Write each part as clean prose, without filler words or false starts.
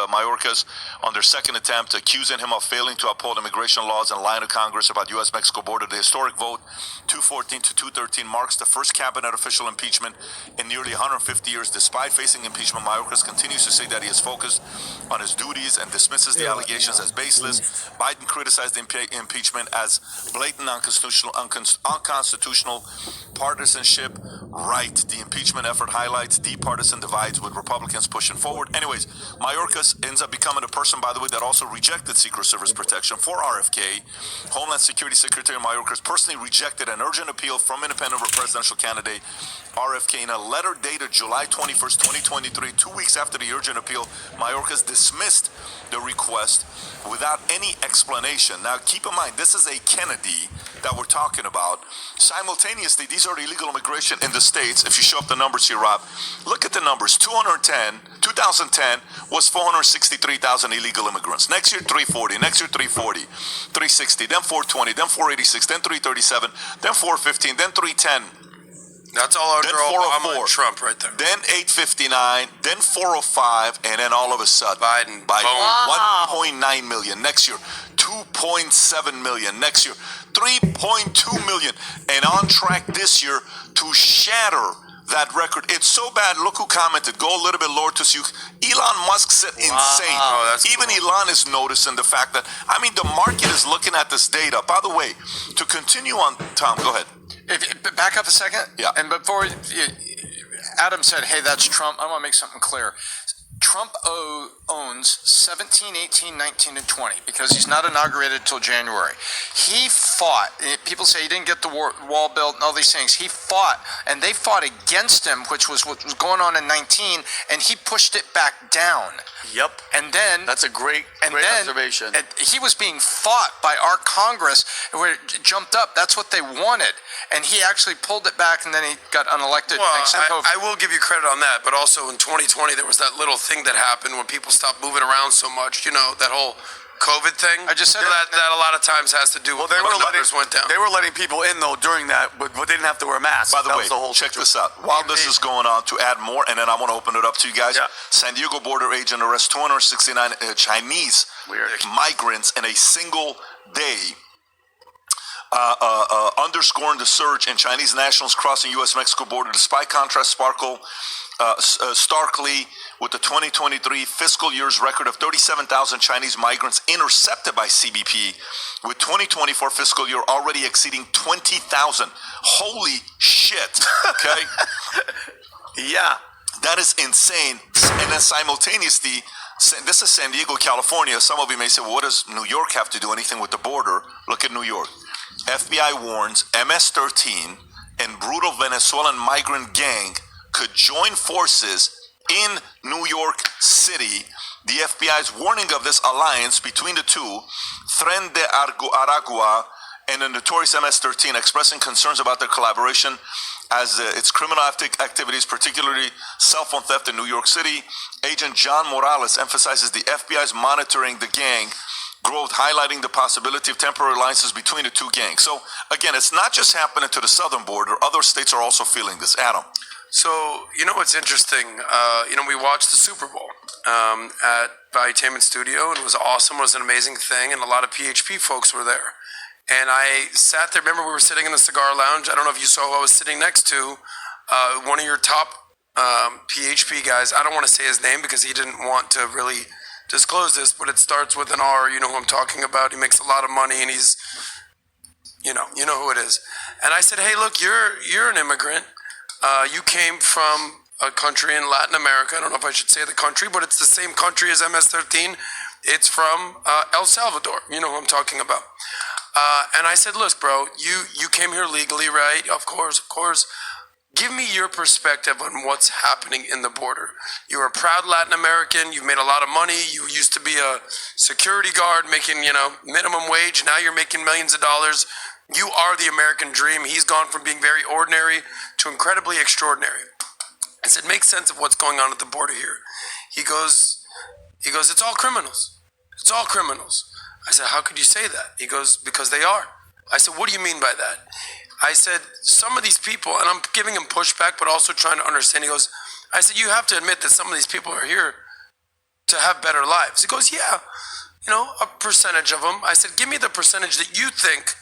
Mayorkas on their second attempt, accusing him of failing to uphold immigration laws and lying to Congress about U.S.-Mexico border. The historic vote, 214 to 213, marks the first cabinet official impeachment in nearly 150 years. Despite facing impeachment, Mayorkas continues to say that he is focused on his duties and dismisses the allegations as baseless. Biden criticized the impeachment as blatant unconstitutional partisanship. Right. The impeachment effort highlights deep partisan divides with Republicans pushing forward. Anyways, Mayorkas ends up becoming a person, by the way, that also rejected Secret Service protection for RFK. Homeland Security Secretary Mayorkas personally rejected an urgent appeal from independent presidential candidate RFK. In a letter dated July 21st, 2023, 2 weeks after the urgent appeal, Mayorkas dismissed the request without any explanation. Now, keep in mind, this is a Kennedy that we're talking about. Simultaneously, these are illegal immigration in the states. If you show up the numbers here, Rob, look at the numbers. 2010 was 463,000 illegal immigrants. Next year, 340. Next year, 340. 360. Then 420. Then 486. Then 337. Then 415. Then 310. That's all under Obama and Trump right there. Then 859, then 405, and then all of a sudden, Biden. Wow. 1.9 million. Next year, 2.7 million. Next year, 3.2 million. And on track this year to shatter that record. It's so bad. Look who commented. Go a little bit lower to see. Elon Musk said insane. Even cool. Elon is noticing the fact that, I mean, the market is looking at this data. By the way, to continue on, Tom, go ahead. Back up a second. Yeah. And before Adam said, hey, that's Trump, I want to make something clear. Trump owns 17, 18, 19, and 20 because he's not inaugurated until January. He fought. People say he didn't get the wall built and all these things. He fought, and they fought against him, which was what was going on in 19, and he pushed it back down. Yep. And then that's a great observation. He was being fought by our Congress, where it jumped up. That's what they wanted, and he actually pulled it back, and then he got unelected. Well, I will give you credit on that, but also in 2020 there was that little thing that happened when people stopped moving around so much. You know, that whole COVID thing. I just said that a lot of times has to do with when the numbers went down. They were letting people in though during that, but they didn't have to wear masks. By the way, check this out. While this is going on, to add more, and then I want to open it up to you guys. Yeah. San Diego border agent arrests 269 Chinese migrants in a single day. Underscoring the surge in Chinese nationals crossing U.S.-Mexico border. Despite contrast starkly with the 2023 fiscal year's record of 37,000 Chinese migrants intercepted by CBP, with 2024 fiscal year already exceeding 20,000. Holy shit, okay? Yeah. That is insane. And then simultaneously, this is San Diego, California. Some of you may say, well, what does New York have to do anything with the border? Look at New York. FBI warns MS-13 and brutal Venezuelan migrant gang could join forces in New York City. The FBI's warning of this alliance between the two, Tren de Aragua and the notorious MS-13, expressing concerns about their collaboration as its criminal activities, particularly cell phone theft in New York City. Agent John Morales emphasizes the FBI's monitoring the gang growth, highlighting the possibility of temporary alliances between the two gangs. So, again, it's not just happening to the southern border. Other states are also feeling this. Adam. So, you know what's interesting? We watched the Super Bowl at Valuetainment Studio, and it was awesome. It was an amazing thing, and a lot of PHP folks were there. And I sat there. Remember, we were sitting in the cigar lounge. I don't know if you saw who I was sitting next to. One of your top PHP guys. I don't want to say his name because he didn't want to really disclose this, but it starts with an R. You know who I'm talking about. He makes a lot of money, and he's, you know who it is. And I said, hey, look, you're an immigrant. You came from a country in Latin America. I don't know if I should say the country, but it's the same country as MS-13. It's from El Salvador. You know who I'm talking about. And I said, look, bro, you came here legally, right? Of course. Give me your perspective on what's happening in the border. You're a proud Latin American. You've made a lot of money. You used to be a security guard making, minimum wage. Now you're making millions of dollars. You are the American dream. He's gone from being very ordinary to incredibly extraordinary. I said, make sense of what's going on at the border here. He goes, it's all criminals. It's all criminals. I said, how could you say that? He goes, because they are. I said, what do you mean by that? I said, some of these people, and I'm giving him pushback, but also trying to understand. He goes, I said, you have to admit that some of these people are here to have better lives? He goes, yeah, a percentage of them. I said, give me the percentage that you think,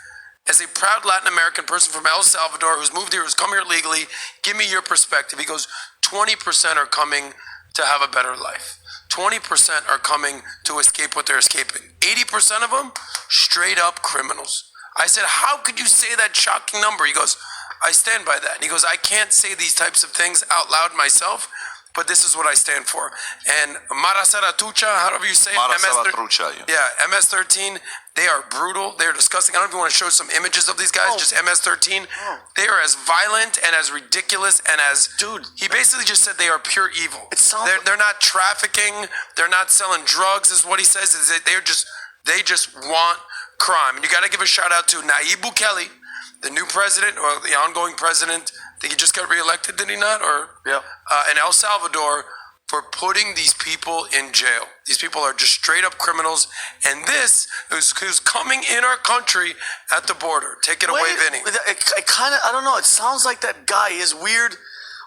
as a proud Latin American person from El Salvador who's moved here, who's come here legally, give me your perspective. He goes, 20% are coming to have a better life. 20% are coming to escape what they're escaping. 80% of them, straight up criminals. I said, how could you say that shocking number? He goes, I stand by that. And he goes, I can't say these types of things out loud myself, but this is what I stand for. And Mara Salvatrucha, however you say it, Mara Salvatrucha, yeah, MS-13, they are brutal. They're disgusting. I don't know if you want to show some images of these guys, just MS-13. They are as violent and as ridiculous and as... Dude. He basically just said they are pure evil. It sounds... They're not trafficking. They're not selling drugs, is what he says. They just want crime. And you got to give a shout out to Nayib Bukele, the new president, or the ongoing president. I think he just got reelected, did he not? In El Salvador, for putting these people in jail. These people are just straight up criminals. And this is who's coming in our country at the border. Take it away, Vinny. It kind of, I don't know, it sounds like that guy, his weird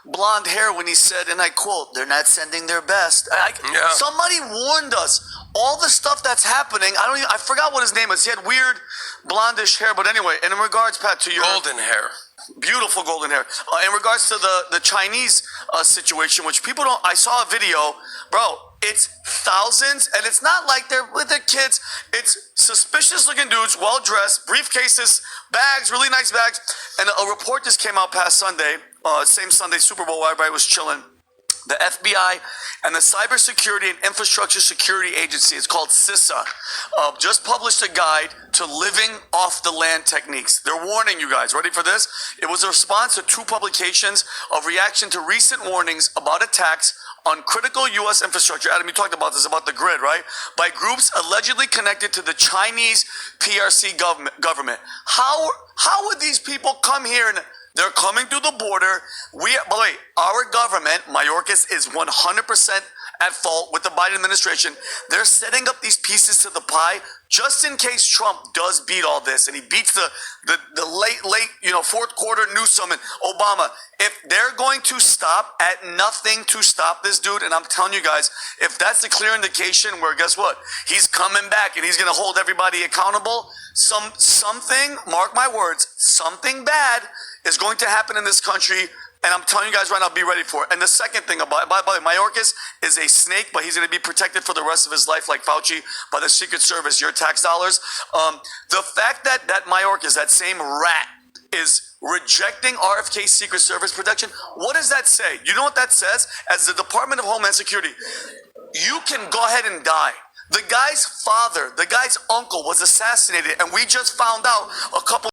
blonde hair, when he said, and I quote, they're not sending their best. Somebody warned us. All the stuff that's happening, I forgot what his name is. He had weird blondish hair, but anyway, and in regards, Pat, to your... Golden hair. Beautiful golden hair. In regards to the Chinese situation, which people don't... I saw a video, bro, it's thousands, and it's not like they're with their kids. It's suspicious-looking dudes, well-dressed, briefcases, bags, really nice bags. And a report just came out past Sunday, same Sunday, Super Bowl, where everybody was chilling. The FBI and the Cybersecurity and Infrastructure Security Agency, it's called CISA, just published a guide to living off the land techniques. They're warning you guys. Ready for this? It was a response to 2 publications of reaction to recent warnings about attacks on critical U.S. infrastructure. Adam, you talked about this, about the grid, right? By groups allegedly connected to the Chinese PRC government. How would these people come here and... They're coming through the border. By the way, our government, Mayorkas, is 100% at fault with the Biden administration. They're setting up these pieces to the pie just in case Trump does beat all this and he beats the late, fourth quarter Newsom and Obama. If they're going to stop at nothing to stop this dude, and I'm telling you guys, if that's a clear indication where, guess what? He's coming back and he's going to hold everybody accountable. Something, mark my words, something bad is going to happen in this country, and I'm telling you guys right now, be ready for it. And the second thing about, by the way, Mayorkas is a snake, but he's going to be protected for the rest of his life, like Fauci, by the Secret Service, your tax dollars. The fact that Mayorkas, that same rat, is rejecting RFK Secret Service protection, what does that say? You know what that says? As the Department of Homeland Security, you can go ahead and die. The guy's father, the guy's uncle was assassinated, and we just found out a couple